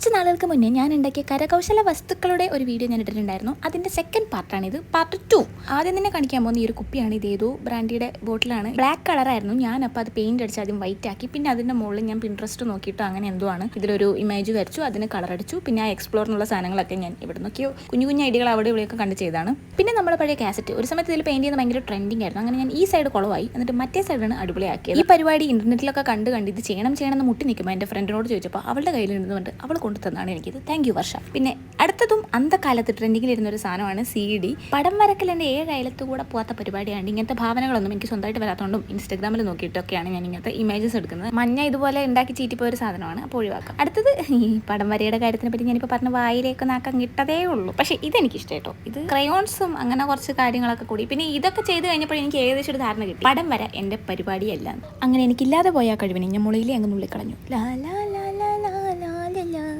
കുറച്ച് നാളുകൾക്ക് മുന്നേ ഞാൻ ഉണ്ടാക്കിയ കരകൗശല വസ്തുക്കളുടെ ഒരു വീഡിയോ ഞാൻ ഇട്ടിട്ടുണ്ടായിരുന്നു. അതിന്റെ സെക്കൻഡ് പാർട്ടാണിത്, പാർട്ട് 2. ആദ്യം തന്നെ കാണിക്കാൻ പോകുന്ന ഈ ഒരു കുപ്പിയാണ്. ഇത് ഏതോ ബ്രാൻഡിയുടെ ബോട്ടിലാണ്. ബ്ലാക്ക് കളറായിരുന്നു. ഞാൻ അപ്പോൾ അത് പെയിന്റ് അടിച്ച് ആദ്യം വൈറ്റ് ആക്കി. പിന്നെ അതിന്റെ മുകളിൽ ഞാൻ പിൻട്രസ്റ്റ് നോക്കിയിട്ട് അങ്ങനെ എന്തോ ആണ് ഇതിലൊരു ഇമേജ് വരച്ചു, അതിന് കളർ അടിച്ചു. പിന്നെ ആ എക്സ്പ്ലോർ എന്നുള്ള സാധനങ്ങളൊക്കെ ഞാൻ ഇവിടെ നോക്കിയോ കുഞ്ഞു കുഞ്ഞു ഐഡിയകൾ അവിടെ ഇവിടെയൊക്കെ കണ്ട് ചെയ്താണ്. പിന്നെ നമ്മുടെ പഴയ കാസറ്റ് ഒരു സമയത്ത് ഇതിൽ പെയിന്റ് ചെയ്യുന്ന ഭയങ്കര ട്രെൻഡിങ് ആയിരുന്നു. അങ്ങനെ ഞാൻ ഈ സൈഡ് കുളമായി, എന്നിട്ട് മറ്റേ സൈഡാണ് അടിപൊളിയാക്കിയത്. ഈ പരിപാടി ഇന്റർനെറ്റിലൊക്കെ കണ്ട് ഇത് ചെയ്യണം മുട്ടി നിൽക്കുമ്പോൾ എൻ്റെ ഫ്രണ്ടിനോട് ചോദിച്ചപ്പോൾ അവളുടെ കയ്യിൽ ഇരുന്നുകൊണ്ട് അവൾ കൊണ്ടു തന്നാണ് എനിക്കിത്. താങ്ക് യു വർഷ. പിന്നെ അടുത്തതും അന്തകാലത്ത് ട്രെൻഡിങ്ങിലിരുന്ന ഒരു സാധനമാണ് CD. പടം വരക്കൽ എൻ്റെ 7 അയലത്ത് കൂടെ പോകാത്ത പരിപാടിയാണ്. ഇങ്ങനത്തെ ഭാവനകളൊന്നും എനിക്ക് സ്വന്തമായിട്ട് വരാത്തതുകൊണ്ടും ഇൻസ്റ്റാഗ്രാമിൽ നോക്കിയിട്ടൊക്കെയാണ് ഞാൻ ഇങ്ങനത്തെ ഇമേജസ് എടുക്കുന്നത്. മഞ്ഞ ഇതുപോലെ ഉണ്ടാക്കി ചീറ്റിപ്പോയ ഒരു സാധനമാണ്, അപ്പോൾ ഒഴിവാക്കാം. അടുത്തത് ഈ പടം വരയുടെ കാര്യത്തിനെ പറ്റി ഞാനിപ്പോൾ പറഞ്ഞ വായിലേക്ക് നാക്കാൻ കിട്ടതേ ഉള്ളൂ. പക്ഷേ ഇതെനിക്ക് ഇഷ്ടമായിട്ടോ. ഇത് ക്രയോൺസും അങ്ങനെ കുറച്ച് കാര്യങ്ങളൊക്കെ കൂടി. പിന്നെ ഇതൊക്കെ ചെയ്ത് കഴിഞ്ഞപ്പോൾ എനിക്ക് ഏകദേശം ഒരു ധാരണ കിട്ടി, പടം വര എൻ്റെ പരിപാടിയല്ല. അങ്ങനെ എനിക്കില്ലാതെ പോയ കഴിവിനെ ഞാൻ മുളയിലേ അങ്ങ് നുള്ളിക്കളഞ്ഞു. ലാ ലാ